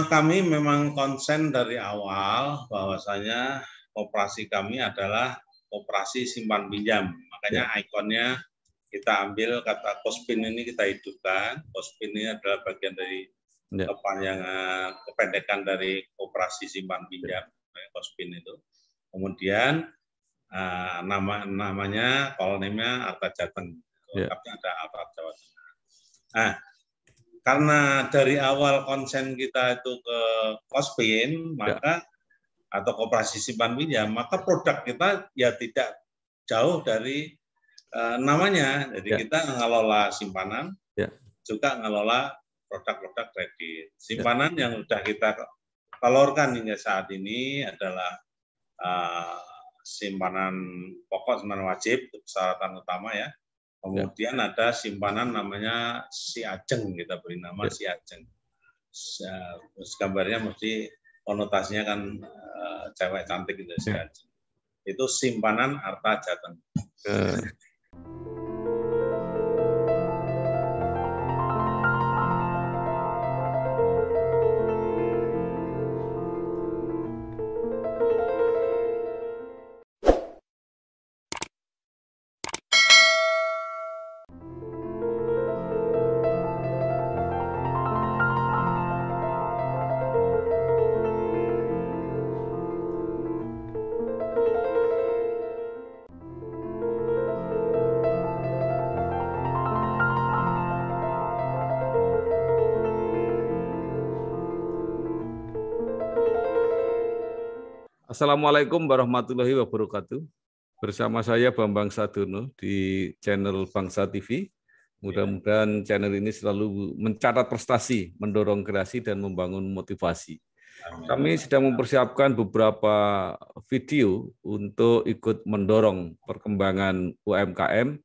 Kami memang konsen dari awal bahwasanya koperasi kami adalah koperasi simpan pinjam. Makanya ikonnya kita ambil kata Kospin ini kita hidupkan. Kospin ini adalah bagian dari kepanjangan kependekan dari koperasi simpan pinjam, Kospin itu. Kemudian namanya kolonimnya Arta Jateng. Lengkapnya ada Arta Jawa Tengah. Nah, karena dari awal konsen kita itu ke Kospin, maka atau koperasi simpan pinjam, maka produk kita ya tidak jauh dari namanya. Jadi kita mengelola simpanan, juga mengelola produk-produk kredit. Simpanan yang sudah kita telurkan hingga saat ini adalah simpanan pokok, simpanan wajib, persyaratan utama ya. Kemudian ada simpanan namanya Si Ajeng, kita beri nama Si Ajeng. Gambarnya mesti konotasinya kan cewek cantik gitu, Si Ajeng. Itu simpanan Arta Jateng. Assalamualaikum warahmatullahi wabarakatuh. Bersama saya Bambang Sadono di channel Bangsa TV. Mudah-mudahan channel ini selalu mencatat prestasi, mendorong kreasi, dan membangun motivasi. Kami sedang mempersiapkan beberapa video untuk ikut mendorong perkembangan UMKM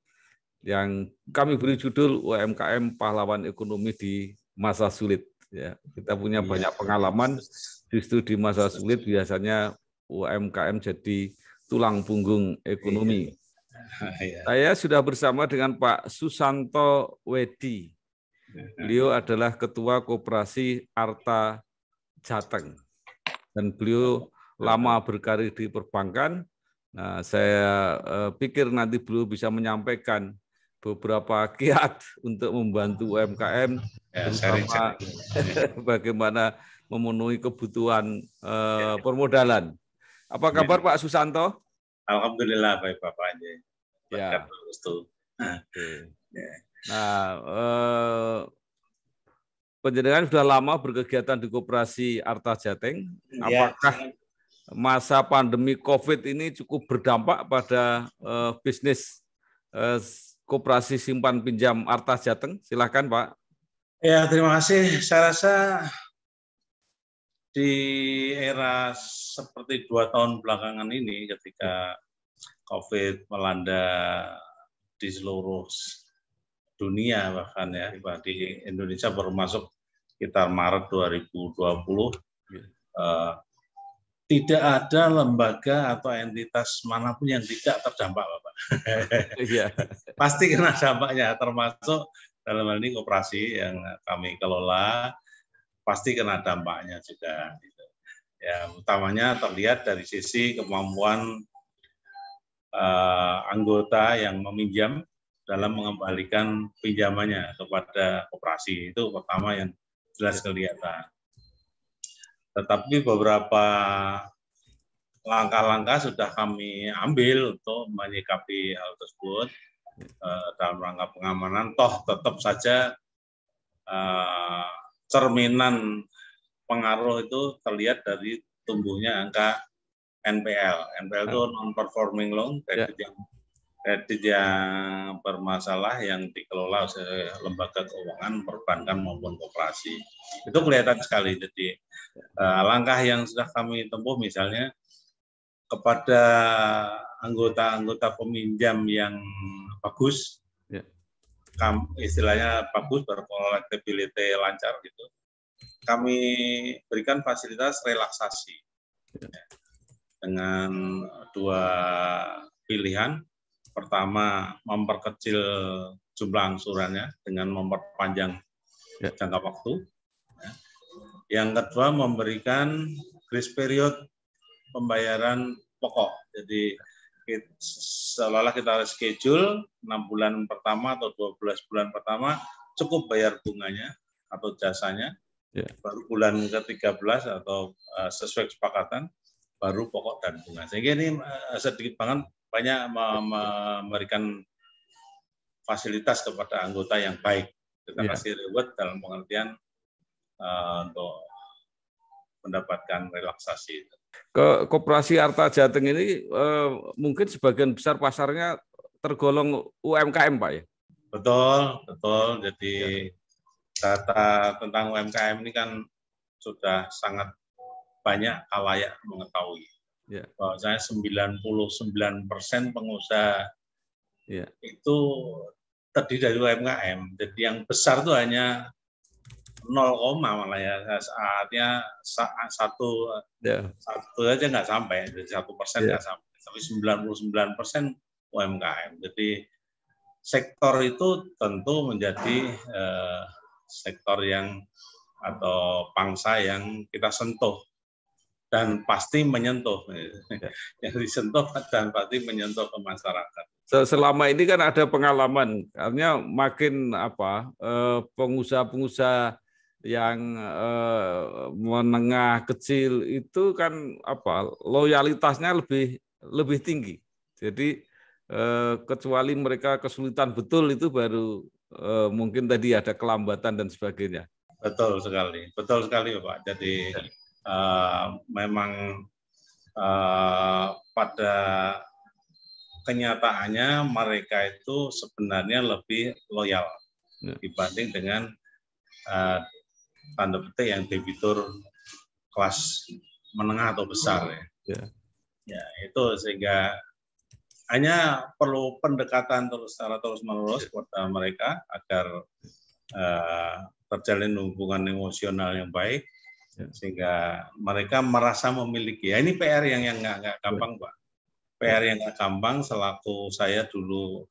yang kami beri judul UMKM Pahlawan Ekonomi di Masa Sulit. Ya, kita punya banyak pengalaman, justru di masa sulit biasanya UMKM jadi tulang punggung ekonomi. Saya sudah bersama dengan Pak Susanto Wedi. Beliau adalah Ketua Koperasi Arta Jateng. Dan beliau lama berkarir di perbankan. Nah, saya pikir nanti beliau bisa menyampaikan beberapa kiat untuk membantu UMKM, terutama bagaimana memenuhi kebutuhan permodalan. Apa kabar Pak Susanto? Alhamdulillah baik Bapak. Ya. Nah, penjenengan sudah lama berkegiatan di Koperasi Arta Jateng. Apakah masa pandemi COVID ini cukup berdampak pada bisnis Koperasi Simpan Pinjam Arta Jateng? Silakan Pak. Ya, terima kasih. Saya rasa di era seperti 2 tahun belakangan ini ketika COVID melanda di seluruh dunia bahkan ya, di Indonesia baru masuk sekitar Maret 2020, tidak ada lembaga atau entitas manapun yang tidak terdampak, Bapak. Pasti kena dampaknya, termasuk dalam hal ini koperasi yang kami kelola, pasti kena dampaknya juga. Ya, utamanya terlihat dari sisi kemampuan anggota yang meminjam dalam mengembalikan pinjamannya kepada koperasi. Itu pertama yang jelas kelihatan. Tetapi beberapa langkah-langkah sudah kami ambil untuk menyikapi hal tersebut dalam rangka pengamanan. Toh tetap saja cerminan pengaruh itu terlihat dari tumbuhnya angka NPL. NPL itu non-performing loan, kredit yang bermasalah yang dikelola oleh lembaga keuangan, perbankan maupun koperasi. Itu kelihatan sekali. Jadi langkah yang sudah kami tempuh misalnya kepada anggota-anggota peminjam yang bagus, istilahnya bagus, bercollectability lancar gitu, kami berikan fasilitas relaksasi dengan 2 pilihan. Pertama, memperkecil jumlah angsurannya dengan memperpanjang jangka waktu. Yang kedua, memberikan grace period pembayaran pokok. Jadi seolah-olah kita schedule 6 bulan pertama atau 12 bulan pertama cukup bayar bunganya atau jasanya, baru bulan ke-13 atau sesuai kesepakatan baru pokok dan bunga. Sehingga ini sedikit banyak memberikan fasilitas kepada anggota yang baik. Kita kasih reward dalam pengertian untuk mendapatkan relaksasi. Ke Koperasi Arta Jateng ini mungkin sebagian besar pasarnya tergolong UMKM, Pak ya? Betul, betul. Jadi data tentang UMKM ini kan sudah sangat banyak khalayak mengetahui. Bahwasanya 99% pengusaha itu terdiri dari UMKM. Jadi yang besar itu hanya 0, malah ya, artinya satu aja nggak sampai, jadi 1% nggak sampai, tapi 99% UMKM. Jadi sektor itu tentu menjadi sektor yang atau pangsa yang kita sentuh dan pasti menyentuh, yang disentuh dan pasti menyentuh ke masyarakat. Selama ini kan ada pengalaman, artinya makin pengusaha-pengusaha yang menengah kecil itu kan loyalitasnya lebih tinggi. Jadi kecuali mereka kesulitan betul itu baru mungkin tadi ada kelambatan dan sebagainya. Betul sekali Pak. Jadi memang pada kenyataannya mereka itu sebenarnya lebih loyal dibanding dengan tanda petik yang debitur kelas menengah atau besar ya itu, sehingga hanya perlu pendekatan secara terus-menerus kepada mereka agar terjalin hubungan emosional yang baik sehingga mereka merasa memiliki. Ini PR yang nggak gampang, Pak. PR yang nggak gampang. Selaku saya dulu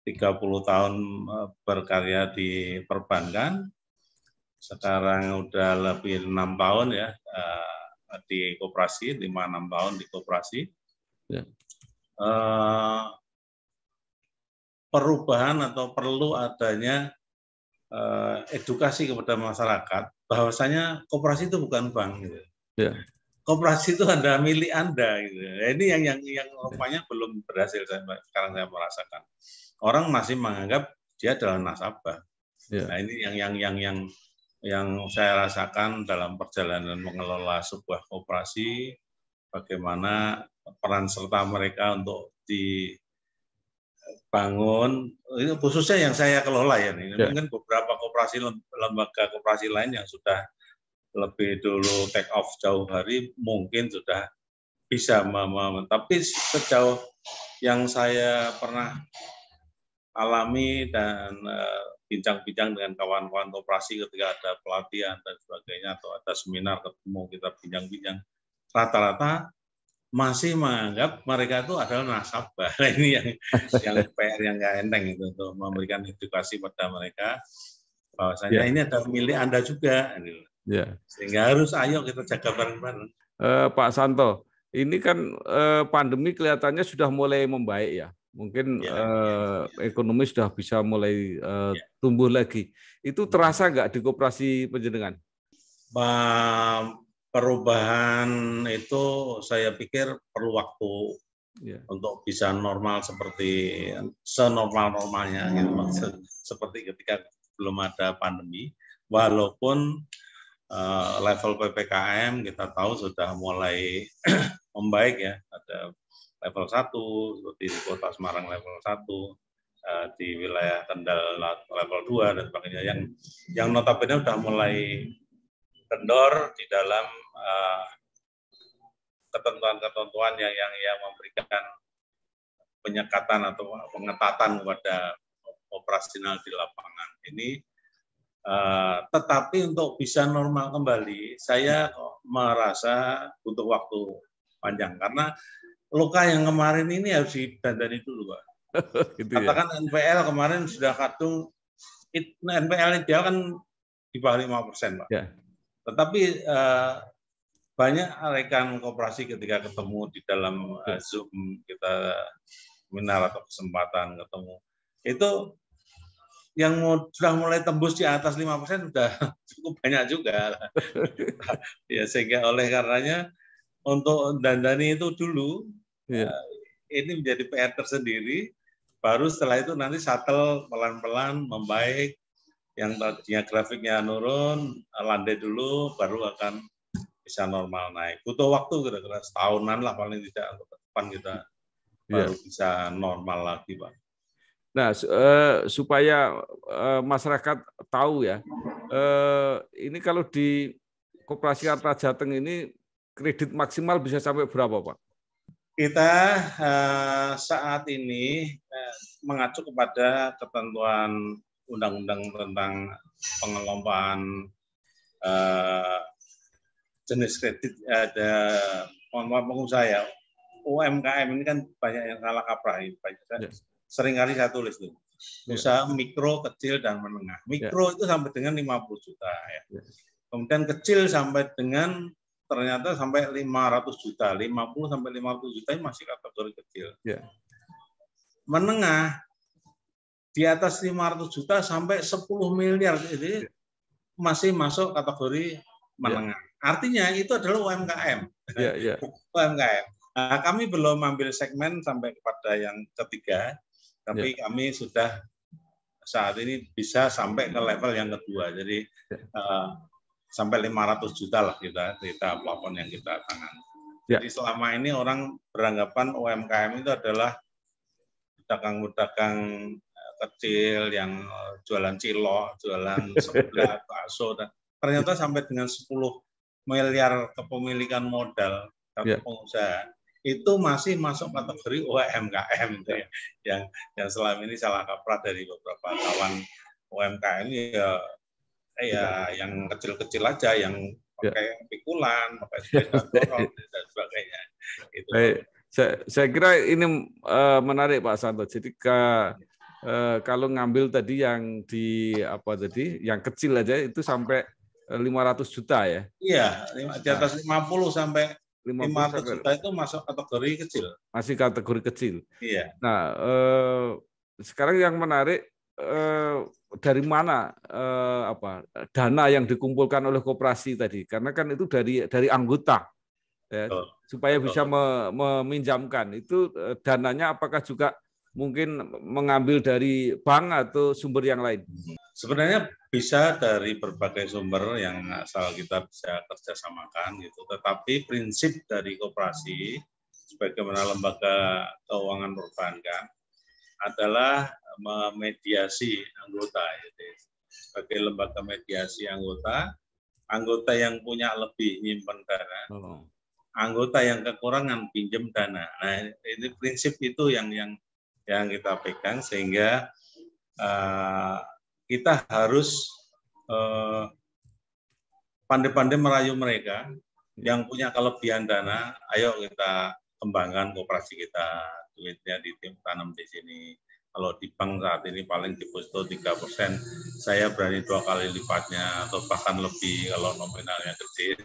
30 tahun berkarya di perbankan, sekarang udah lebih 6 tahun ya di koperasi, 5-6 tahun di koperasi. Perubahan atau perlu adanya edukasi kepada masyarakat bahwasanya koperasi itu bukan bank gitu. Koperasi itu Anda, milik Anda gitu. Ini yang rupanya belum berhasil sekarang saya merasakan. Orang masih menganggap dia adalah nasabah. Nah, ini yang saya rasakan dalam perjalanan mengelola sebuah koperasi, bagaimana peran serta mereka untuk dibangun, itu khususnya yang saya kelola ya. Mungkin beberapa koperasi, lembaga koperasi lain yang sudah lebih dulu take off jauh hari, mungkin sudah bisa, tapi sejauh yang saya pernah alami dan bincang-bincang dengan kawan-kawan koperasi ketika ada pelatihan dan sebagainya atau ada seminar ketemu kita bincang-bincang, rata-rata masih menganggap mereka itu adalah nasabah. Ini yang PR yang nggak enteng itu, untuk memberikan edukasi pada mereka bahwasanya ini adalah milik Anda juga. Sehingga harus ayo kita jaga bareng-bareng. Pak Santo, ini kan pandemi kelihatannya sudah mulai membaik ya. Mungkin ekonomi sudah bisa mulai tumbuh lagi. Itu terasa nggak di koperasi penjenengan? Perubahan itu saya pikir perlu waktu untuk bisa normal seperti senormal-normalnya gitu, seperti ketika belum ada pandemi. Walaupun level PPKM kita tahu sudah mulai membaik ya, ada level 1 seperti di Kota Semarang level 1, di wilayah Kendal level 2 dan sebagainya, yang notabene sudah mulai kendor di dalam ketentuan-ketentuan yang memberikan penyekatan atau pengetatan kepada operasional di lapangan ini. Tetapi untuk bisa normal kembali, saya merasa butuh waktu panjang karena luka yang kemarin ini harus didandani dulu, Pak. Katakan NPL kemarin sudah kadung, NPL ideal kan di bawah 5%, Pak. Tetapi banyak rekan koperasi ketika ketemu di dalam Zoom kita seminar atau kesempatan ketemu, itu yang sudah mulai tembus di atas 5% sudah cukup banyak juga. Ya, sehingga oleh karenanya untuk dandani itu dulu ini menjadi PR tersendiri. Baru setelah itu nanti shuttle pelan-pelan membaik, yang tadinya grafiknya nurun, landai dulu, baru akan bisa normal naik. Butuh waktu kira-kira setahunan lah paling tidak untuk ke depan kita baru bisa normal lagi, Pak. Nah, supaya masyarakat tahu ya, ini kalau di Koperasi Arta Jateng ini kredit maksimal bisa sampai berapa, Pak? Kita saat ini mengacu kepada ketentuan Undang-Undang tentang pengelompaan jenis kredit ada pengusaha ya. UMKM ini kan banyak yang salah kaprah. Seringkali saya tulis tuh. Usaha mikro, kecil, dan menengah. Mikro itu sampai dengan 50 juta. Ya. Kemudian kecil sampai dengan ternyata sampai 500 juta. 50 sampai 50 juta ini masih kategori kecil. Menengah di atas 500 juta sampai 10 miliar. Jadi masih masuk kategori menengah. Artinya itu adalah UMKM. UMKM. Nah, kami belum ambil segmen sampai kepada yang ketiga, tapi kami sudah saat ini bisa sampai ke level yang kedua. Jadi sampai 500 juta lah kita plafon yang kita tangani. Jadi selama ini orang beranggapan UMKM itu adalah pedagang-pedagang kecil yang jualan cilok, jualan sebelah, bakso, dan ternyata sampai dengan 10 miliar kepemilikan modal satu pengusaha itu masih masuk kategori UMKM yang selama ini salah kaprah dari beberapa kawan UMKM ya yang kecil-kecil aja, yang pakai pikulan, pakai sepeda dorong dan sebagainya. Itu. Saya kira ini menarik Pak Santo. Jadi kalau ngambil tadi yang yang kecil aja itu sampai 500 juta ya? Iya, di atas 50 sampai 500 juta itu masuk kategori kecil. Masih kategori kecil. Iya. Nah, sekarang yang menarik dari mana dana yang dikumpulkan oleh koperasi tadi? Karena kan itu dari anggota, ya, supaya bisa meminjamkan. Itu dananya apakah juga mungkin mengambil dari bank atau sumber yang lain? Sebenarnya bisa dari berbagai sumber yang asal kita bisa kerjasamakan gitu. Tetapi prinsip dari koperasi sebagaimana lembaga keuangan perbankan adalah memediasi anggota. Gitu. Sebagai lembaga mediasi anggota yang punya lebih nyimpen dana, anggota yang kekurangan pinjam dana. Nah, ini prinsip itu yang kita pegang sehingga kita harus pandai-pandai merayu mereka yang punya kelebihan dana. Ayo kita kembangkan koperasi kita, duitnya ditanam di sini. Kalau di bank saat ini paling deposito 3%, saya berani 2 kali lipatnya atau bahkan lebih kalau nominalnya kecil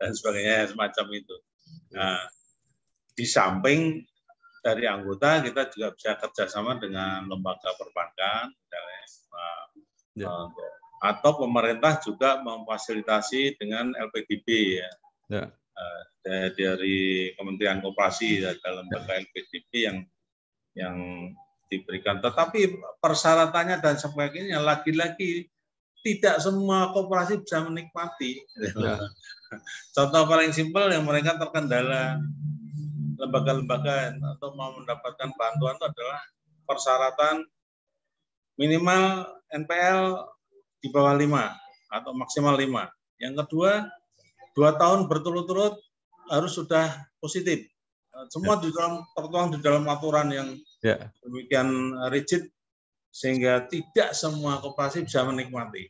dan sebagainya semacam itu. Nah, di samping dari anggota kita juga bisa kerjasama dengan lembaga perbankan, atau pemerintah juga memfasilitasi dengan LPDB ya. Dari Kementerian Koperasi dalam lembaga LPDB yang diberikan. Tetapi persyaratannya dan sebagainya lagi-lagi tidak semua koperasi bisa menikmati. Contoh paling simpel yang mereka terkendala lembaga-lembaga atau mau mendapatkan bantuan itu adalah persyaratan minimal NPL di bawah 5 atau maksimal 5. Yang kedua, 2 tahun berturut-turut harus sudah positif. Semua tertuang di dalam aturan yang demikian rigid sehingga tidak semua koperasi bisa menikmati.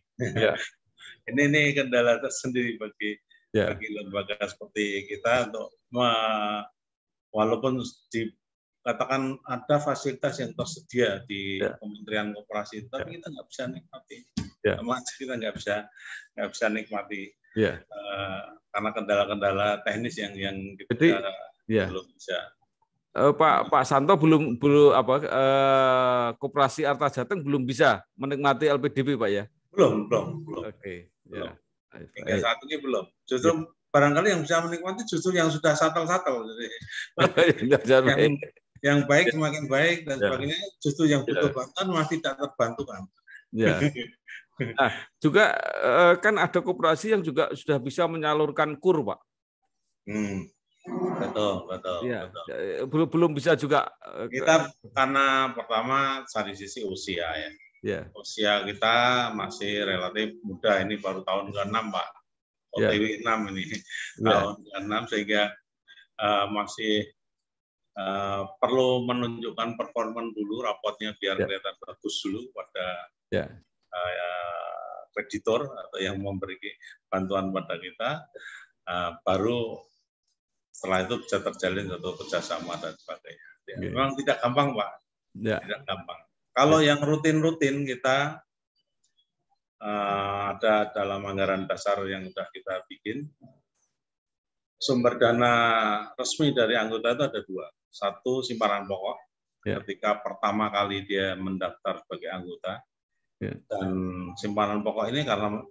Ini kendala tersendiri bagi lembaga seperti kita untuk walaupun katakan ada fasilitas yang tersedia di Kementerian Koperasi, tapi kita nggak bisa nikmati. Kita nggak bisa nikmati karena kendala-kendala teknis yang kita belum bisa. Pak Santo belum Koperasi Arta Jateng belum bisa menikmati LPDP, Pak ya? Belum. Oke. Belum. Hingga saat ini belum. Justru barangkali yang bisa menikmati justru yang sudah satel-satel. Yang baik semakin baik dan sebagainya. Justru yang butuh bantuan masih tidak terbantukan. Ya. Nah, juga kan ada koperasi yang juga sudah bisa menyalurkan KUR, Pak. Betul. Ya, belum bisa juga. Kita karena pertama dari sisi usia ya. Usia kita masih relatif muda, ini baru tahun ke-6, Pak. OTW 6 ini tahun ke-6 sehingga masih perlu menunjukkan performa dulu, rapotnya biar kelihatan bagus dulu pada kreditor atau yang memberi bantuan pada kita, baru setelah itu bisa terjalin satu kerjasama dan sebagainya. Memang tidak gampang, Pak. Tidak gampang. Kalau yang rutin-rutin kita ada dalam anggaran dasar yang sudah kita bikin, sumber dana resmi dari anggota itu ada 2. Satu, simpanan pokok, ketika pertama kali dia mendaftar sebagai anggota. Dan simpanan pokok ini karena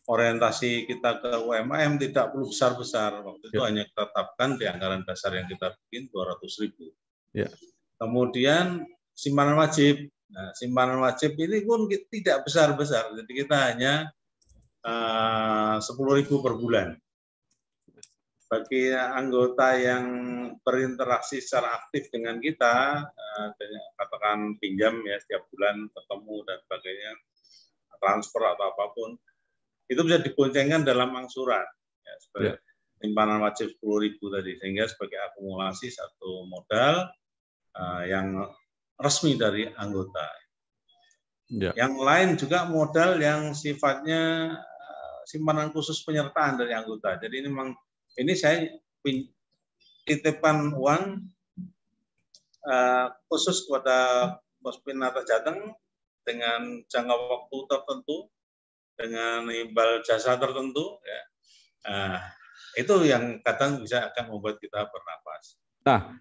orientasi kita ke UMKM tidak perlu besar-besar. Waktu itu hanya kita tetapkan di anggaran dasar yang kita bikin 200.000. Kemudian simpanan wajib. Nah, simpanan wajib ini pun tidak besar-besar. Jadi kita hanya 10.000 per bulan. Bagi anggota yang berinteraksi secara aktif dengan kita, katakan pinjam ya setiap bulan ketemu dan sebagainya, transfer atau apapun, itu bisa diboncengkan dalam angsuran. Ya, sebagai simpanan wajib 10.000 tadi, sehingga sebagai akumulasi satu modal yang resmi dari anggota. Yang lain juga modal yang sifatnya simpanan khusus penyertaan dari anggota. Jadi ini saya titipkan uang khusus kepada Kospin Arta Jateng dengan jangka waktu tertentu, dengan imbal jasa tertentu. Ya. Itu yang kadang bisa akan membuat kita bernapas. Nah,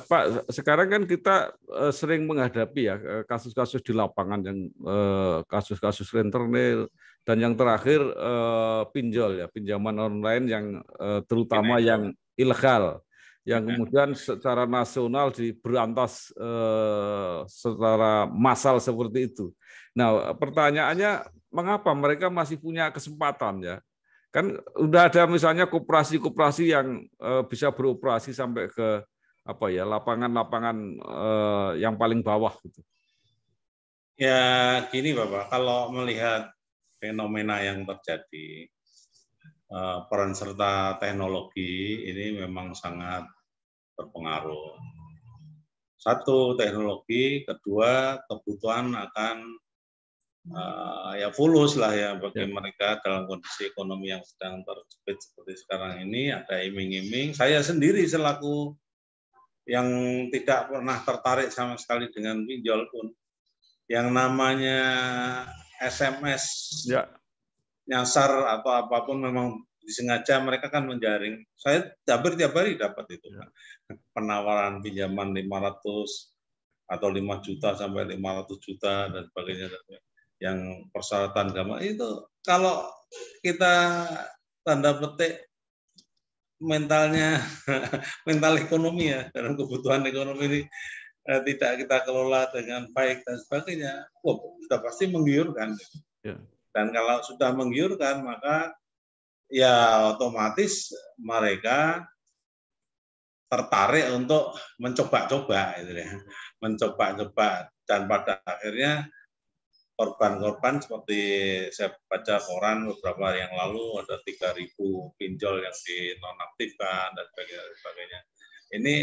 Pak, sekarang kan kita sering menghadapi ya kasus-kasus di lapangan yang kasus-kasus rentenir dan yang terakhir pinjaman online yang terutama yang ilegal, yang kemudian secara nasional diberantas secara massal seperti itu. Nah, pertanyaannya mengapa mereka masih punya kesempatan ya? Kan udah ada misalnya koperasi-koperasi yang bisa beroperasi sampai ke lapangan-lapangan yang paling bawah gitu. Ya gini Bapak, kalau melihat fenomena yang terjadi, peran serta teknologi ini memang sangat berpengaruh. Satu, teknologi, kedua kebutuhan akan ya fulus lah ya bagi mereka dalam kondisi ekonomi yang sedang terjepit seperti sekarang ini. Ada iming-iming. Saya sendiri selaku yang tidak pernah tertarik sama sekali dengan pinjol pun, yang namanya SMS nyasar atau apapun memang disengaja mereka kan menjaring. Saya hampir tiap hari dapat itu penawaran pinjaman 500 atau 5 juta sampai 500 juta dan sebagainya. Yang persyaratan gampang itu, kalau kita tanda petik mentalnya mental ekonomi ya, dalam kebutuhan ekonomi ini tidak kita kelola dengan baik dan sebagainya, sudah pasti menggiurkan. Dan kalau sudah menggiurkan, maka ya otomatis mereka tertarik untuk mencoba-coba, gitu ya, mencoba-coba, dan pada akhirnya korban-korban seperti saya baca koran beberapa hari yang lalu ada 3.000 pinjol yang dinonaktifkan dan sebagainya. Ini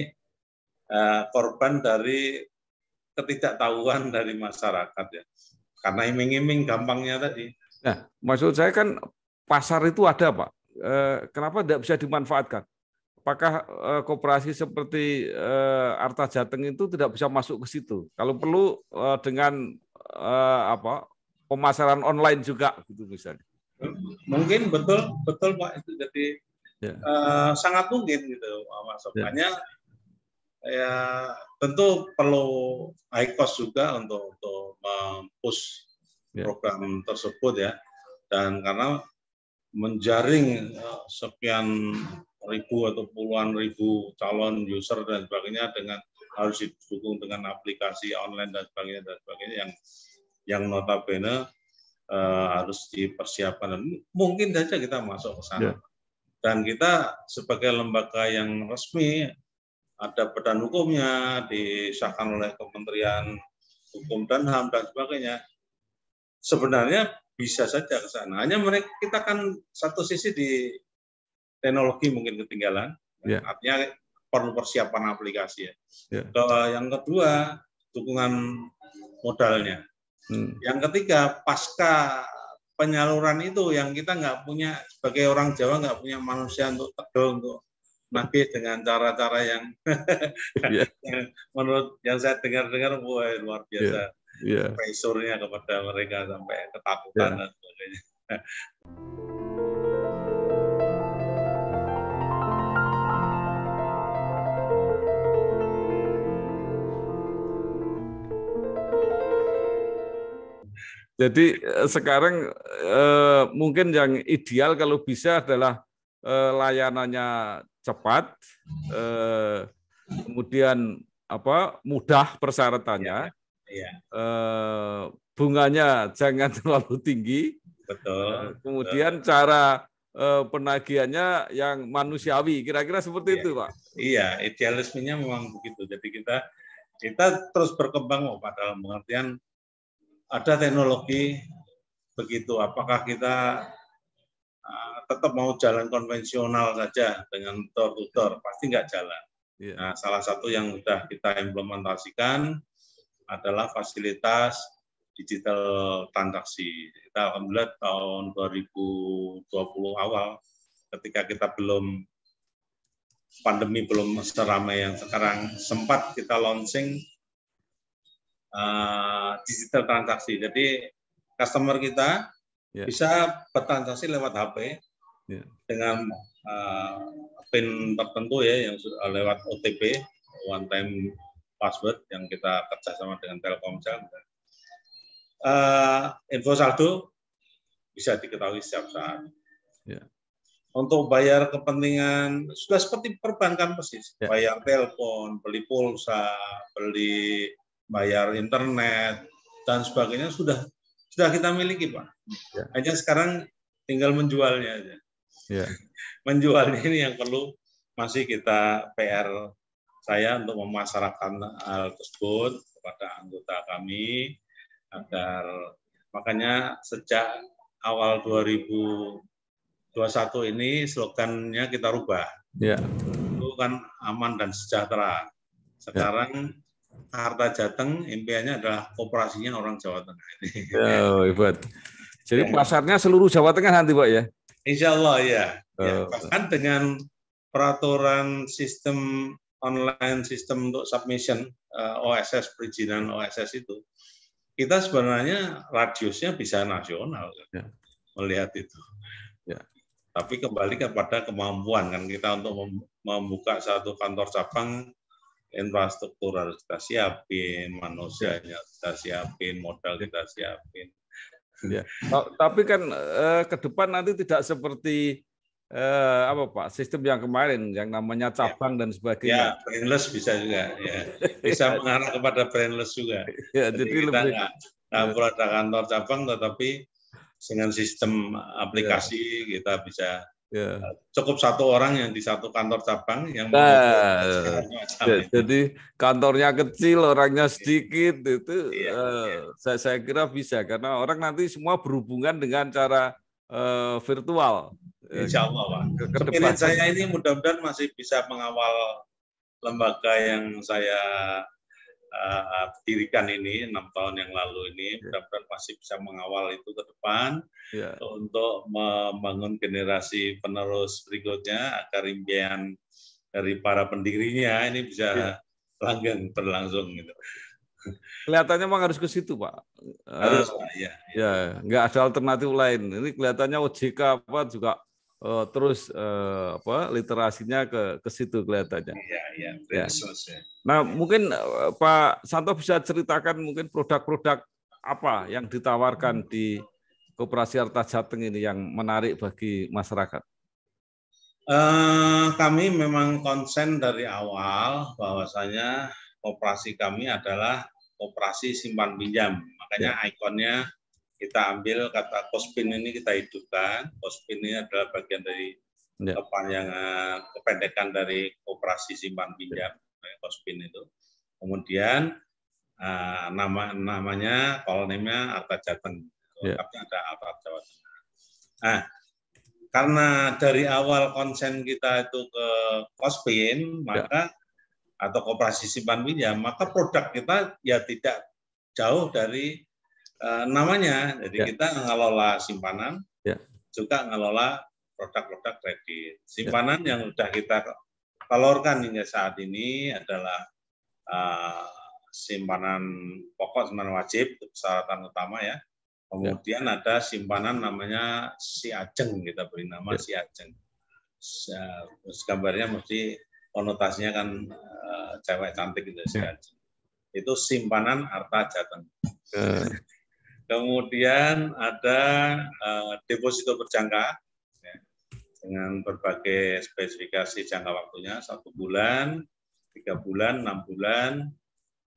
korban dari ketidaktahuan dari masyarakat ya, karena iming-iming gampangnya tadi. Nah, maksud saya kan pasar itu ada Pak, kenapa tidak bisa dimanfaatkan? apakah koperasi seperti Arta Jateng itu tidak bisa masuk ke situ? Kalau perlu dengan pemasaran online juga gitu misalnya. Mungkin betul Pak, itu jadi sangat mungkin gitu Mas. Makanya ya tentu perlu high cost juga untuk mempush program tersebut ya, dan karena menjaring sekian ribu atau puluhan ribu calon user dan sebagainya dengan harus didukung dengan aplikasi online dan sebagainya yang notabene harus dipersiapkan, dan mungkin saja kita masuk ke sana. Dan kita sebagai lembaga yang resmi, ada badan hukumnya, disahkan oleh Kementerian Hukum dan HAM dan sebagainya, sebenarnya bisa saja ke sana. Hanya kita kan satu sisi di teknologi mungkin ketinggalan, artinya perlu persiapan aplikasi ya. Yang kedua, dukungan modalnya. Yang ketiga, pasca penyaluran itu yang kita nggak punya, sebagai orang Jawa nggak punya manusia untuk tegel untuk nagih dengan cara-cara yang menurut yang saya dengar-dengar luar biasa, pressure-nya kepada mereka sampai ketakutan dan sebagainya. Jadi sekarang mungkin yang ideal kalau bisa adalah layanannya cepat, kemudian mudah persyaratannya, bunganya jangan terlalu tinggi, kemudian cara penagihannya yang manusiawi, kira-kira seperti itu, Pak. Iya, idealismenya memang begitu. Jadi kita terus berkembang Pak, dalam pengertian ada teknologi begitu. Apakah kita tetap mau jalan konvensional saja dengan door to door? Pasti nggak jalan. Nah, salah satu yang sudah kita implementasikan adalah fasilitas digital transaksi. Kita alhamdulillah tahun 2020 awal, ketika kita pandemi belum seramai yang sekarang, sempat kita launching digital transaksi. Jadi customer kita bisa bertransaksi lewat HP dengan PIN tertentu ya, yang lewat OTP, one time password, yang kita kerjasama dengan Telkomsel. Info saldo bisa diketahui setiap saat. Untuk bayar kepentingan sudah seperti perbankan persis, bayar telepon, beli pulsa, bayar internet dan sebagainya sudah kita miliki Pak. Hanya sekarang tinggal menjualnya aja. Menjualnya ini yang perlu masih kita PR saya untuk memasarkan hal tersebut kepada anggota kami, agar makanya sejak awal 2021 ini slogannya kita rubah. Itu kan aman dan sejahtera. Sekarang Arta Jateng impiannya adalah koperasinya orang Jawa Tengah ini. Hebat. Jadi pasarnya seluruh Jawa Tengah nanti Pak ya? Insya Allah ya. Bahkan dengan peraturan sistem online, sistem untuk submission OSS, perizinan OSS itu, kita sebenarnya radiusnya bisa nasional melihat itu. Tapi kembali kepada kemampuan kan kita untuk membuka satu kantor cabang, infrastruktur harus kita siapin, manusianya kita siapin, modal kita siapin. Tapi kan ke depan nanti tidak seperti Pak, sistem yang kemarin yang namanya cabang dan sebagainya. Brainless bisa juga, bisa mengarah kepada brainless juga. Jadi kita nggak perlu ada kantor cabang, tetapi dengan sistem aplikasi kita bisa cukup satu orang yang di satu kantor cabang yang jadi kantornya kecil, orangnya sedikit itu saya kira bisa, karena orang nanti semua berhubungan dengan cara virtual. Insya Allah Pak. Spirit saya ini mudah-mudahan masih bisa mengawal lembaga yang saya dirikan ini 6 tahun yang lalu ini, mudah-mudahan masih bisa mengawal itu ke depan untuk membangun generasi penerus berikutnya, agar impian dari para pendirinya ini bisa langgeng berlangsung gitu. Kelihatannya memang harus ke situ, Pak. Harus, ya. Ya, nggak ada alternatif lain. Ini kelihatannya OJK apa juga terus literasinya ke situ kelihatannya. Iya. Ya. Nah, mungkin Pak Santo bisa ceritakan mungkin produk-produk apa yang ditawarkan di Koperasi Arta Jateng ini yang menarik bagi masyarakat. Kami memang konsen dari awal bahwasanya koperasi kami adalah koperasi simpan pinjam. Makanya ikonnya kita ambil kata Kospin ini kita hidupkan. Kospin ini adalah bagian dari kepanjangan kependekan dari koperasi simpan pinjam, Kospin itu. Kemudian namanya kolonimnya Arta Jateng. Lengkapnya ada Arta Jawa Tengah. Nah, karena dari awal konsen kita itu ke Kospin, maka atau koperasi simpan pinjam, maka produk kita ya tidak jauh dari namanya. Jadi kita mengelola simpanan, juga mengelola produk-produk kredit. Simpanan yang sudah kita telurkan hingga saat ini adalah simpanan pokok, simpanan wajib, itu persyaratan utama ya. Kemudian ada simpanan namanya Si Ajeng, kita beri nama Si Ajeng. Gambarnya mesti konotasinya kan cewek cantik gitu, Si Ajeng. Itu simpanan Arta Jateng. Kemudian ada deposito berjangka dengan berbagai spesifikasi jangka waktunya, 1 bulan, 3 bulan, 6 bulan,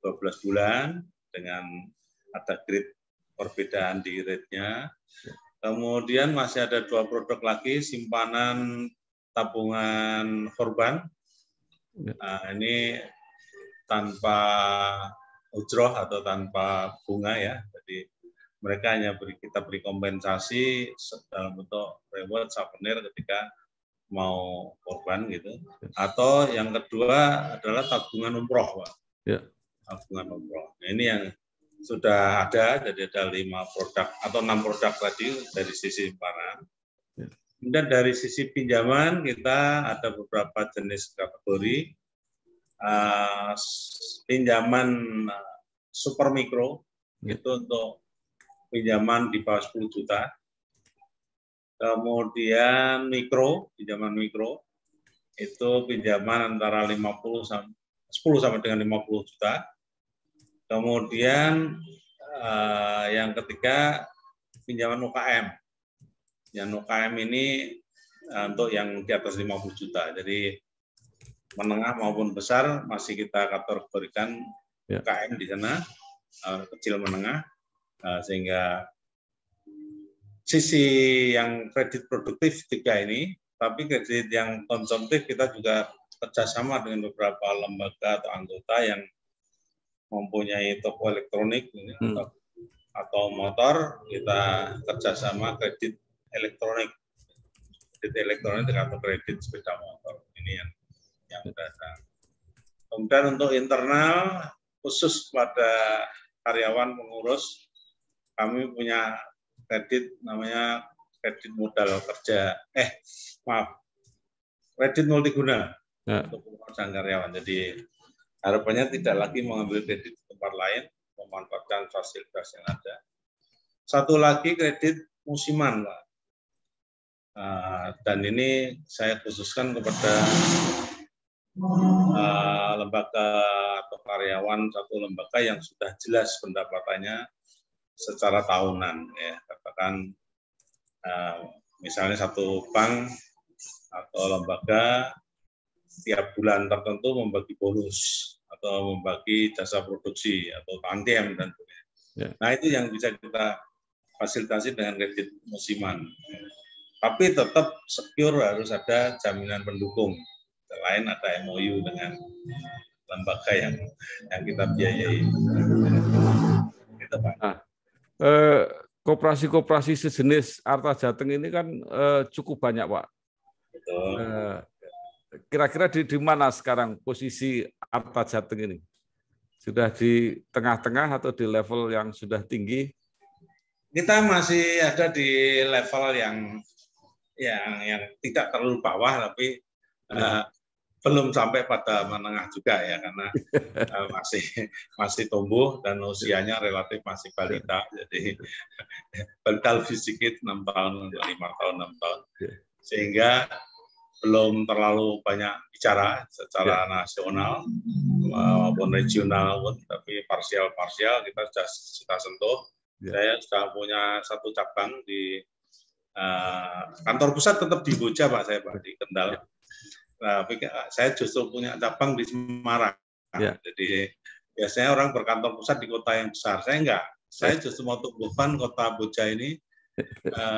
12 bulan, dengan ada grade perbedaan di rate-nya. Kemudian masih ada 2 produk lagi, simpanan tabungan korban. Nah, ini tanpa ujroh atau tanpa bunga ya. Jadi mereka hanya kita beri kompensasi dalam bentuk reward souvenir ketika mau korban gitu. Atau yang kedua adalah tabungan umroh, Pak. Tabungan umroh. Nah, ini yang sudah ada, jadi ada 5 produk atau 6 produk tadi dari sisi simpanan. Kemudian dari sisi pinjaman kita ada beberapa jenis kategori. Pinjaman super mikro itu untuk pinjaman di bawah 10 juta. Kemudian pinjaman mikro itu pinjaman antara 10 sampai dengan 50 juta. Kemudian yang ketiga pinjaman UKM. Yang UKM ini untuk yang di atas 50 juta. Jadi menengah maupun besar masih kita kategorikan UKM di sana, kecil menengah, sehingga sisi yang kredit produktif 3 ini, tapi kredit yang konsumtif kita juga kerjasama dengan beberapa lembaga atau anggota yang mempunyai toko elektronik atau motor, kita kerjasama kredit elektronik atau kredit sepeda motor. Ini yang datang. Kemudian untuk internal, khusus pada karyawan pengurus, kami punya kredit namanya kredit modal kerja, kredit multiguna untuk pekerjaan karyawan. Jadi harapannya tidak lagi mengambil kredit di tempat lain, memanfaatkan fasilitas yang ada. Satu lagi kredit musiman, Pak. Dan ini saya khususkan kepada lembaga atau karyawan satu lembaga yang sudah jelas pendapatannya secara tahunan, ya. Katakan misalnya satu bank atau lembaga tiap bulan tertentu membagi bonus atau membagi jasa produksi atau tantiem dan sebagainya. Nah, itu yang bisa kita fasilitasi dengan kredit musiman. Tapi tetap secure, harus ada jaminan pendukung. Selain ada MOU dengan lembaga yang kita biayai. Itu, Pak. Koperasi-koperasi sejenis Arta Jateng ini kan cukup banyak, Pak. Betul. Kira-kira di mana sekarang posisi Arta Jateng ini? Sudah di tengah-tengah atau di level yang sudah tinggi? Kita masih ada di level yang tidak terlalu bawah, tapi belum sampai pada menengah juga ya, karena masih tumbuh dan usianya relatif masih balita, jadi balita lebih sedikit 6 tahun, 5 tahun, 6 tahun, sehingga belum terlalu banyak bicara secara nasional maupun regional, tapi parsial kita sentuh. Saya sudah punya satu cabang di kantor pusat tetap di Boja Pak, saya Pak di Kendal. Nah, saya justru punya cabang di Semarang. Jadi biasanya orang berkantor pusat di kota yang besar. Saya enggak. Saya justru mau tumbuhkan kota Boja ini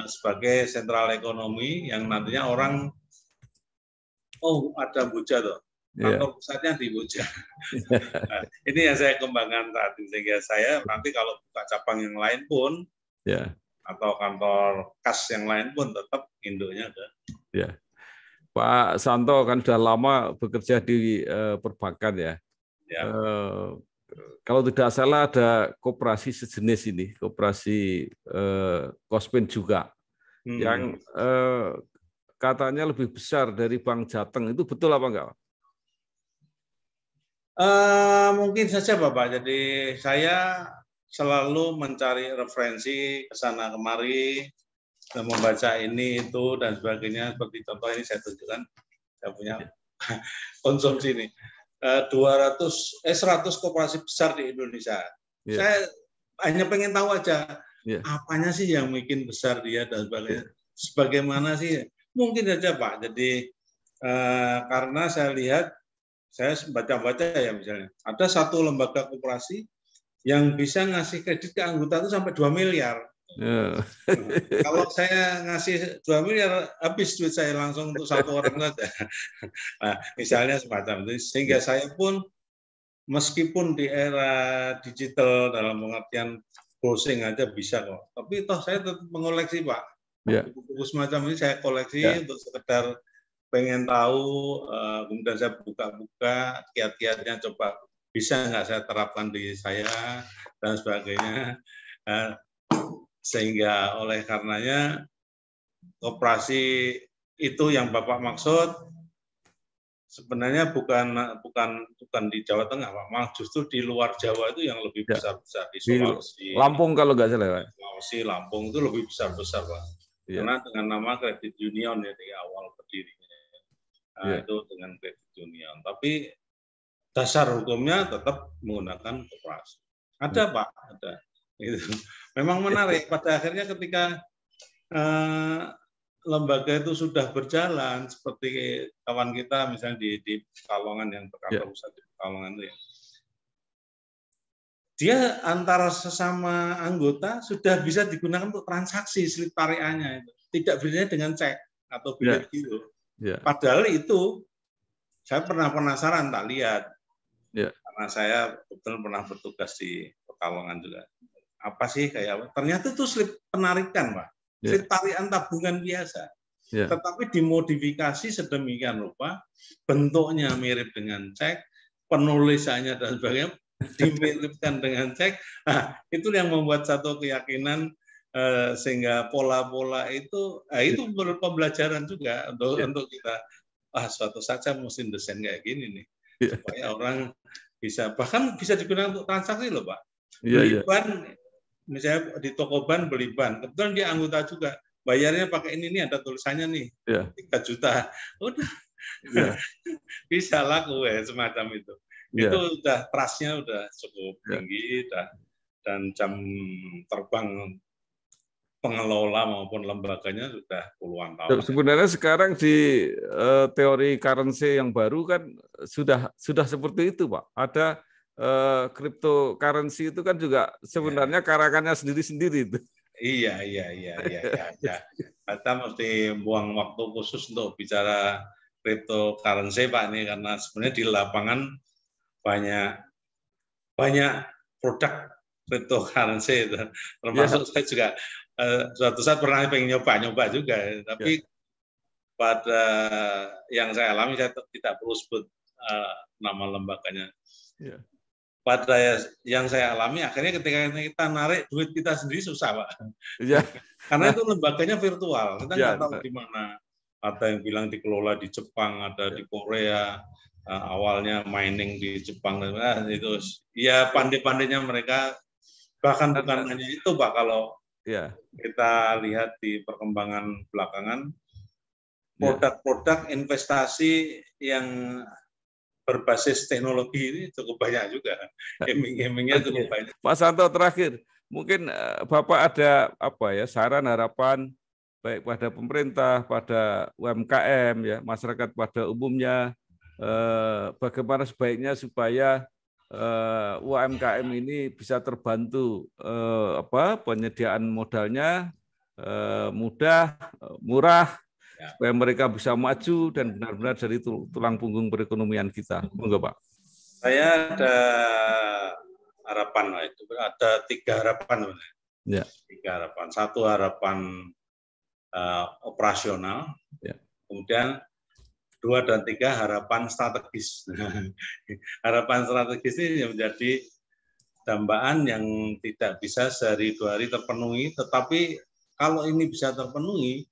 sebagai sentral ekonomi yang nantinya orang, oh ada Boja tuh, kantor pusatnya di Boja. Nah, ini yang saya kembangkan saat ini, sehingga saya nanti kalau buka cabang yang lain pun, atau kantor kas yang lain pun tetap induknya ke. Pak Santo kan sudah lama bekerja di perbankan ya. Kalau tidak salah ada koperasi sejenis ini, koperasi Kospen juga, yang katanya lebih besar dari Bank Jateng. Itu betul apa enggak? Mungkin saja Bapak. Jadi saya selalu mencari referensi ke sana kemari, membaca ini itu dan sebagainya. Seperti contoh ini saya tunjukkan, saya punya konsumsi ini 100 koperasi besar di Indonesia. Saya hanya pengen tahu aja apanya sih yang bikin besar dia dan sebagainya. Sebagaimana sih mungkin saja Pak. Jadi karena saya lihat, saya baca-baca ya, misalnya ada satu lembaga koperasi yang bisa ngasih kredit ke anggota itu sampai 2 miliar. Kalau saya ngasih 2 miliar, habis duit saya langsung untuk satu orang saja. Nah, misalnya semacam itu. Sehingga saya pun, meskipun di era digital dalam pengertian browsing aja bisa kok. Tapi toh saya tetap mengoleksi Pak. Buku-buku semacam ini saya koleksi untuk sekedar pengen tahu, kemudian saya buka-buka kiat-kiatnya, coba bisa nggak saya terapkan di saya dan sebagainya. Sehingga oleh karenanya koperasi itu yang Bapak maksud sebenarnya bukan di Jawa Tengah, Pak. Malah justru di luar Jawa itu yang lebih besar-besar, di Sulawesi, Lampung kalau nggak salah, Pak. Sulawesi, Lampung itu lebih besar-besar, Pak. Karena dengan nama kredit union ya di awal berdirinya. Itu dengan kredit union. Tapi dasar hukumnya tetap menggunakan koperasi. Ada Pak, ada. Itu memang menarik. Pada akhirnya ketika lembaga itu sudah berjalan, seperti kawan kita misalnya di Pekalongan yang berkantor pusat di Pekalongan itu ya, dia antara sesama anggota sudah bisa digunakan untuk transaksi slip tariannya itu, tidak bedanya dengan cek atau bilet gitu. Padahal itu saya pernah penasaran tak lihat, karena saya betul pernah bertugas di Pekalongan juga. Apa sih kayak apa? Ternyata itu slip penarikan, Pak. Slip tarian tabungan biasa. Tetapi dimodifikasi sedemikian rupa, bentuknya mirip dengan cek, penulisannya dan sebagainya dimiripkan dengan cek. Nah, itu yang membuat satu keyakinan sehingga pola-pola itu pembelajaran juga untuk kita. Suatu saat saya mesti desain kayak gini nih, supaya orang bisa, bahkan bisa digunakan untuk transaksi loh Pak. Beli ban, misalnya di toko ban beli ban, kebetulan dia anggota juga, bayarnya pakai ini ada tulisannya nih, 3 juta, udah bisa laku ya semacam itu. Itu udah trust-nya udah cukup tinggi, dan jam terbang pengelola maupun lembaganya sudah puluhan tahun. Sebenarnya sekarang di teori currency yang baru kan sudah seperti itu, Pak. Ada cryptocurrency itu kan juga sebenarnya karangannya sendiri-sendiri itu. Iya. Kita mesti buang waktu khusus untuk bicara cryptocurrency, Pak, ini karena sebenarnya di lapangan banyak produk cryptocurrency itu. Termasuk saya juga suatu saat pernah pengen nyoba juga, tapi pada yang saya alami, saya tidak perlu sebut nama lembaganya. Pada yang saya alami, akhirnya ketika kita narik duit kita sendiri susah, Pak. Karena itu lembaganya virtual, kita nggak tahu di mana ada yang bilang dikelola di Jepang, ada di Korea, awalnya mining di Jepang, itu ya pandai-pandainya mereka. Bahkan bukan hanya itu, Pak, kalau kita lihat di perkembangan belakangan, produk-produk investasi yang berbasis teknologi ini cukup banyak juga. Gaming-gamingnya cukup banyak. Pak Santo, terakhir, mungkin Bapak ada saran, harapan baik pada pemerintah, pada UMKM, ya, masyarakat pada umumnya, bagaimana sebaiknya supaya UMKM ini bisa terbantu penyediaan modalnya mudah, murah, supaya mereka bisa maju dan benar-benar jadi tulang punggung perekonomian kita. Monggo, Pak. Saya ada harapan, itu ada 3 harapan. Ya. 3 harapan. 1 harapan operasional, kemudian 2 dan 3 harapan strategis. Harapan strategis ini menjadi dambaan yang tidak bisa sehari 2 hari terpenuhi, tetapi kalau ini bisa terpenuhi,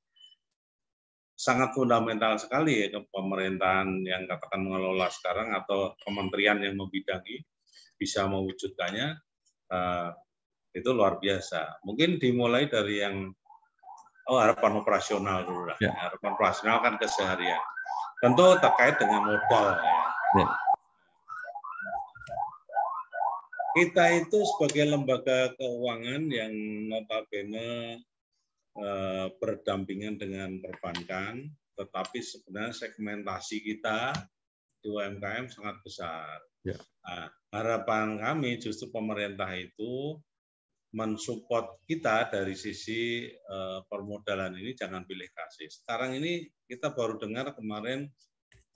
sangat fundamental sekali ya pemerintahan yang katakan mengelola sekarang atau kementerian yang membidangi bisa mewujudkannya, itu luar biasa. Mungkin dimulai dari yang harapan operasional dulu lah. Harapan operasional kan keseharian. Tentu terkait dengan modal. Ya. Kita itu sebagai lembaga keuangan yang notabene berdampingan dengan perbankan, tetapi sebenarnya segmentasi kita di UMKM sangat besar. Ya. Nah, harapan kami justru pemerintah itu mensupport kita dari sisi permodalan ini, jangan pilih kasih. Sekarang ini kita baru dengar kemarin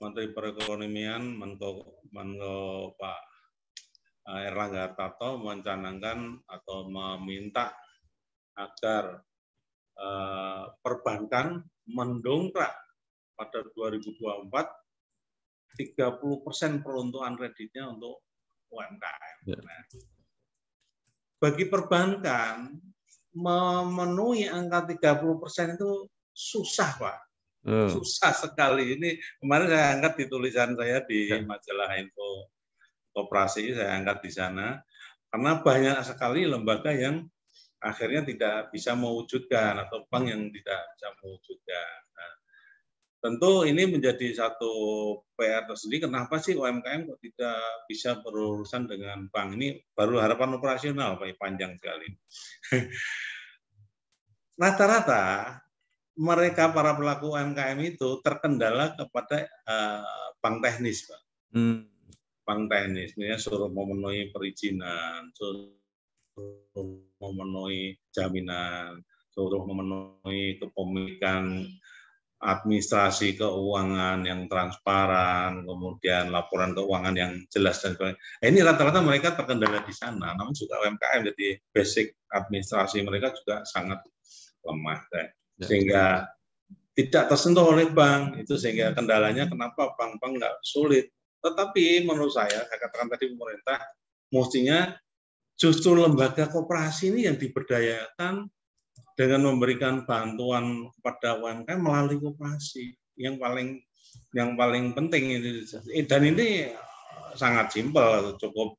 Menteri Perekonomian, Menko Pak Erlangga Hartarto mencanangkan atau meminta agar perbankan mendongkrak pada 2024 30% peruntukan kreditnya untuk UMKM. Ya. Nah, bagi perbankan memenuhi angka 30% itu susah, Pak. Susah sekali. Ini kemarin saya angkat di tulisan saya di majalah Info Koperasi, saya angkat di sana karena banyak sekali lembaga yang akhirnya tidak bisa mewujudkan atau bank yang tidak bisa mewujudkan. Nah, tentu ini menjadi satu PR tersendiri. Kenapa sih UMKM kok tidak bisa berurusan dengan bank? Ini baru harapan operasional, Pak, panjang sekali. Rata-rata mereka para pelaku UMKM itu terkendala kepada bank teknis, Pak. Bank teknis ini suruh memenuhi perizinan, suruh memenuhi jaminan, suruh memenuhi kepemilikan, administrasi keuangan yang transparan, kemudian laporan keuangan yang jelas dan sebagainya. Ini rata-rata mereka terkendala di sana. Namun juga UMKM, jadi basic administrasi mereka juga sangat lemah, sehingga tidak tersentuh oleh bank. Itu sehingga kendalanya kenapa bank-bank nggak sulit. Tetapi menurut saya katakan tadi pemerintah mestinya justru lembaga koperasi ini yang diberdayakan dengan memberikan bantuan kepada UMKM melalui koperasi yang paling penting ini. Dan ini sangat simpel, cukup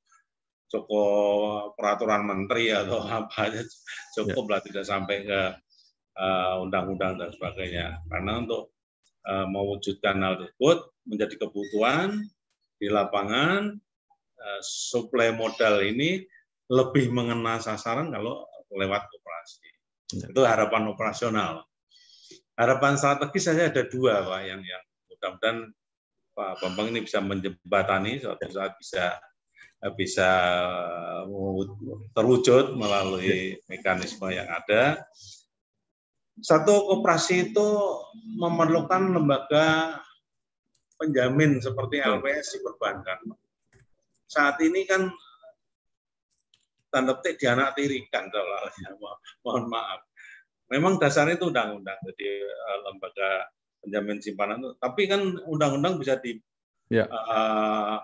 peraturan menteri atau apa aja cukup lah, tidak sampai ke undang-undang dan sebagainya. Karena untuk mewujudkan hal tersebut menjadi kebutuhan di lapangan, suplai modal ini lebih mengena sasaran kalau lewat koperasi. Itu harapan operasional. Harapan strategis saja ada 2, Pak, yang mudah-mudahan Pak Bambang ini bisa menjembatani suatu saat bisa terwujud melalui mekanisme yang ada. Satu, koperasi itu memerlukan lembaga penjamin seperti LPS di perbankan. Saat ini kan tanda petik dianaktirikan, mohon maaf. Memang dasarnya itu undang-undang, jadi lembaga penjamin simpanan itu. Tapi kan undang-undang bisa di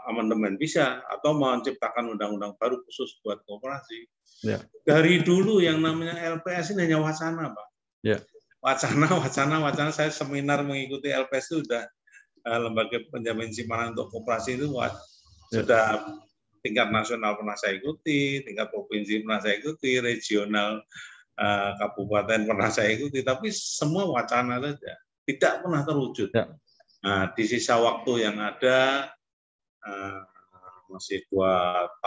amandemen, bisa, atau menciptakan undang-undang baru khusus buat koperasi. Dari dulu yang namanya LPS ini hanya wacana, Pak. wacana saya seminar mengikuti LPS itu sudah lembaga penjamin simpanan untuk koperasi itu sudah tingkat nasional pernah saya ikuti, tingkat provinsi pernah saya ikuti, regional kabupaten pernah saya ikuti, tapi semua wacana saja, tidak pernah terwujud. Nah, di sisa waktu yang ada masih 3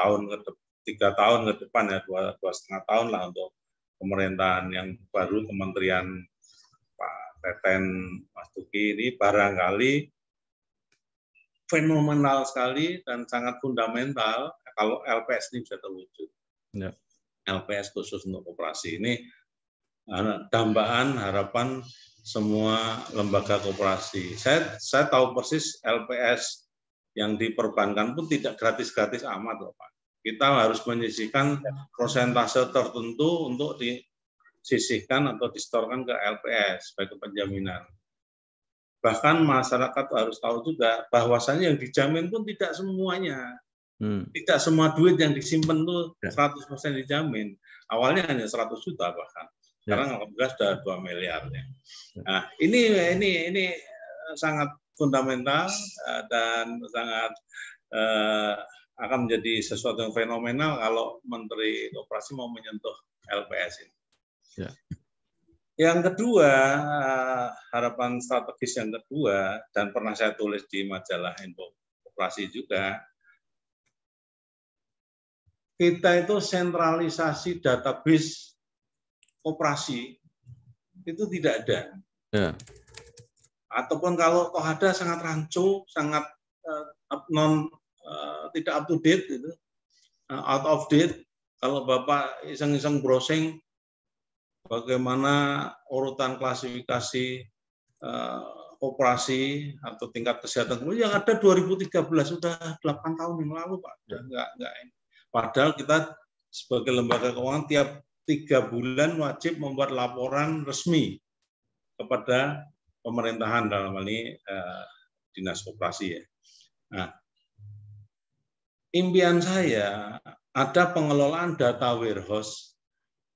tahun ke depan ya, 2,5 tahun lah untuk pemerintahan yang baru, Kementerian Pak Teten Mas Duki ini barangkali fenomenal sekali dan sangat fundamental kalau LPS ini bisa terwujud. Ya. LPS khusus untuk koperasi ini dambaan harapan semua lembaga koperasi. Saya tahu persis LPS yang di perbankan pun tidak gratis-gratis amat loh Pak. Kita harus menyisihkan persentase tertentu untuk disisihkan atau disetorkan ke LPS sebagai penjaminan. Bahkan masyarakat harus tahu juga bahwasannya yang dijamin pun tidak semuanya. Tidak semua duit yang disimpan itu 100% dijamin. Awalnya hanya 100 juta bahkan. Sekarang alhamdulillah sudah 2 miliar. Nah, ini sangat fundamental dan sangat akan menjadi sesuatu yang fenomenal kalau Menteri Koperasi mau menyentuh LPS ini. Ya. Yang kedua, harapan strategis yang kedua, dan pernah saya tulis di majalah Info Koperasi juga, kita itu sentralisasi database koperasi itu tidak ada. Ya. Ataupun kalau toh ada sangat rancu, sangat tidak up to date, gitu. Out of date. Kalau Bapak iseng-iseng browsing bagaimana urutan klasifikasi koperasi atau tingkat kesehatan yang ada 2013 sudah 8 tahun yang lalu Pak. Enggak. Padahal kita sebagai lembaga keuangan tiap 3 bulan wajib membuat laporan resmi kepada pemerintahan, dalam hal ini dinas koperasi ya. Nah, impian saya ada pengelolaan data warehouse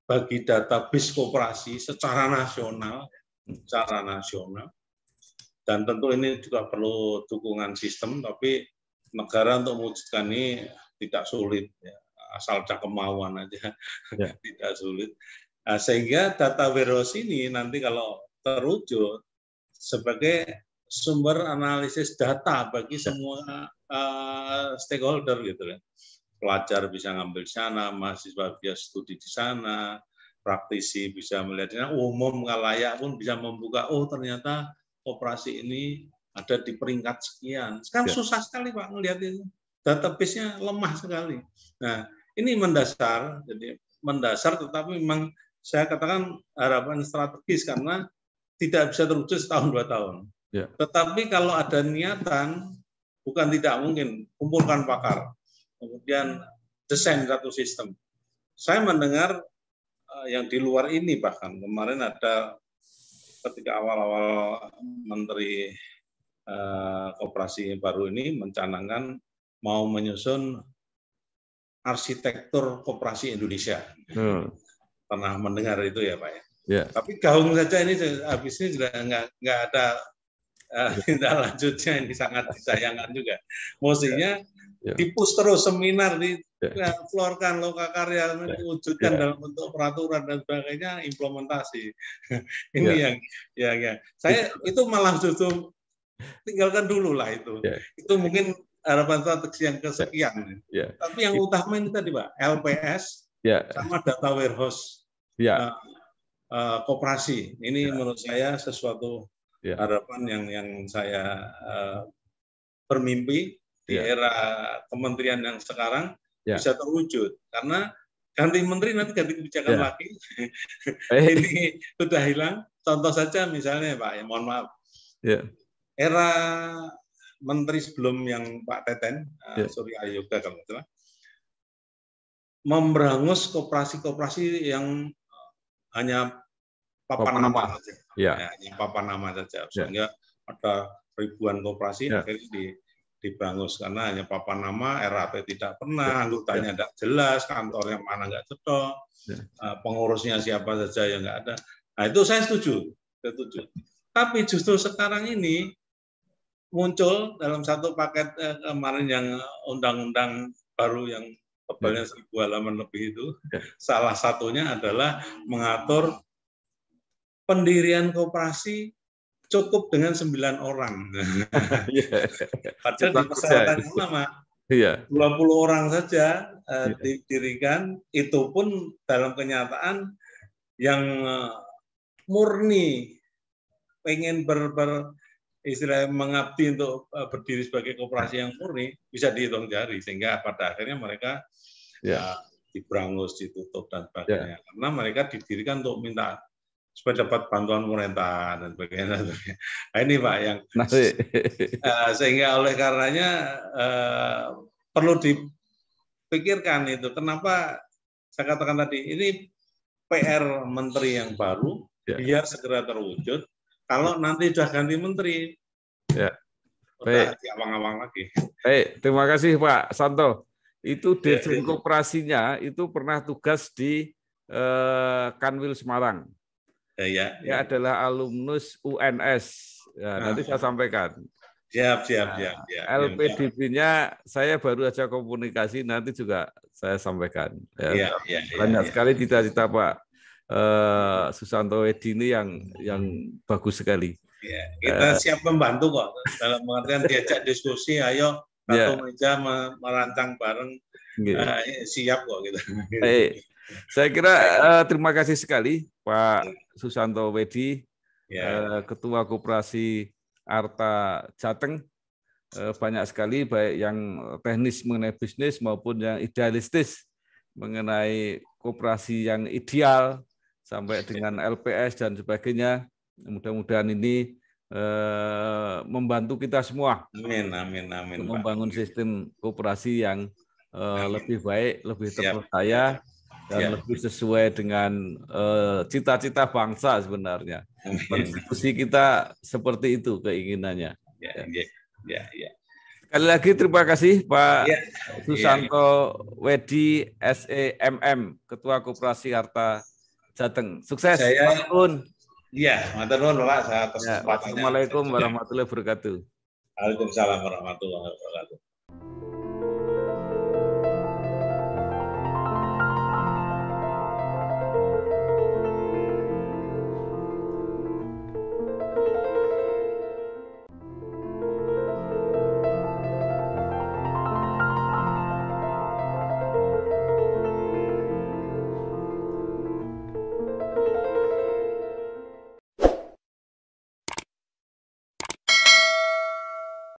bagi database koperasi secara nasional, dan tentu ini juga perlu dukungan sistem, tapi negara untuk mewujudkan ini tidak sulit, ya. Asal ada kemauan aja, ya. Tidak sulit. Nah, sehingga data warehouse ini nanti kalau terwujud sebagai sumber analisis data bagi semua stakeholder gitu kan. Pelajar bisa ngambil di sana, mahasiswa bisa studi di sana, praktisi bisa melihat di sana, umum khalayak pun bisa membuka, oh ternyata koperasi ini ada di peringkat sekian. Sekarang susah sekali Pak melihat itu. Database-nya lemah sekali. Nah, ini mendasar, jadi mendasar tetapi memang saya katakan harapan strategis karena tidak bisa terwujud setahun 2 tahun. Ya. Tetapi kalau ada niatan, bukan tidak mungkin, kumpulkan pakar, kemudian desain satu sistem. Saya mendengar yang di luar ini bahkan kemarin ada ketika awal-awal Menteri Koperasi baru ini mencanangkan mau menyusun arsitektur koperasi Indonesia. Pernah mendengar itu ya Pak ya? Ya. Tapi gaung saja ini habis ini sudah nggak ada tindak lanjutnya, ini sangat disayangkan juga. Mestinya dipus terus seminar, dikeluarkan lokakarya, diwujudkan dalam bentuk peraturan dan sebagainya, implementasi. Ini yang saya itu malah justru tinggalkan dulu lah itu. Itu mungkin harapan strategis yang kesekian. Tapi yang utama ini tadi Pak, LPS sama data warehouse koperasi. Ini menurut saya sesuatu harapan yang saya bermimpi di era kementerian yang sekarang bisa terwujud. Karena ganti menteri nanti ganti kebijakan lagi. Ini sudah hilang. Contoh saja misalnya Pak, ya mohon maaf. Era menteri sebelum yang Pak Teten, Surya Yoga kalau nggak salah, memberangus koperasi-koperasi yang hanya papan nama saja, hanya papan nama saja, sehingga ada ribuan koperasi akhirnya diberangus karena hanya papan nama, RAT tidak pernah, anggotanya tidak jelas, kantor yang mana nggak cetok, pengurusnya siapa saja yang nggak ada. Nah itu saya setuju. setuju. Tapi justru sekarang ini muncul dalam satu paket kemarin yang undang-undang baru yang tebalnya 1000 halaman lebih itu, salah satunya adalah mengatur pendirian koperasi cukup dengan 9 orang. Padahal di persyaratan ulama 20 orang saja didirikan, itu pun dalam kenyataan yang murni pengen istilahnya mengabdi untuk berdiri sebagai koperasi yang murni bisa dihitung jari, sehingga pada akhirnya mereka diberangus, ditutup dan sebagainya. Karena mereka didirikan untuk minta supaya dapat bantuan pemerintah dan sebagainya. Nah, ini Pak yang sehingga oleh karenanya perlu dipikirkan itu. Kenapa saya katakan tadi ini PR menteri yang baru biar segera terwujud. Kalau nanti sudah ganti menteri, udah diawang-awang lagi. Baik, terima kasih Pak Santo. Itu Dirjen Koperasinya itu pernah tugas di Kanwil Semarang. Dia adalah alumnus UNS. Nanti saya sampaikan. Siap. LPDB-nya saya baru aja komunikasi, nanti juga saya sampaikan. Banyak sekali cita-cita Pak Susanto Wedi ini yang bagus sekali. Kita siap membantu kok. Dalam pengertian diajak diskusi, ayo satu meja merancang bareng, siap kok kita. Saya kira terima kasih sekali Pak Susanto Wedi, Ketua Koperasi Arta Jateng. Banyak sekali baik yang teknis mengenai bisnis maupun yang idealistis mengenai koperasi yang ideal sampai dengan LPS dan sebagainya. Mudah-mudahan ini membantu kita semua. Amin. Membangun sistem koperasi yang lebih baik, lebih terpercaya, dan lebih sesuai dengan cita-cita bangsa sebenarnya. Konstitusi kita seperti itu keinginannya. Sekali lagi terima kasih Pak Susanto Wedi SEMM, Ketua Koperasi Arta Jateng. Sukses. Matur nuwun Pak. Wassalamualaikum warahmatullahi wabarakatuh. Waalaikumsalam warahmatullahi wabarakatuh.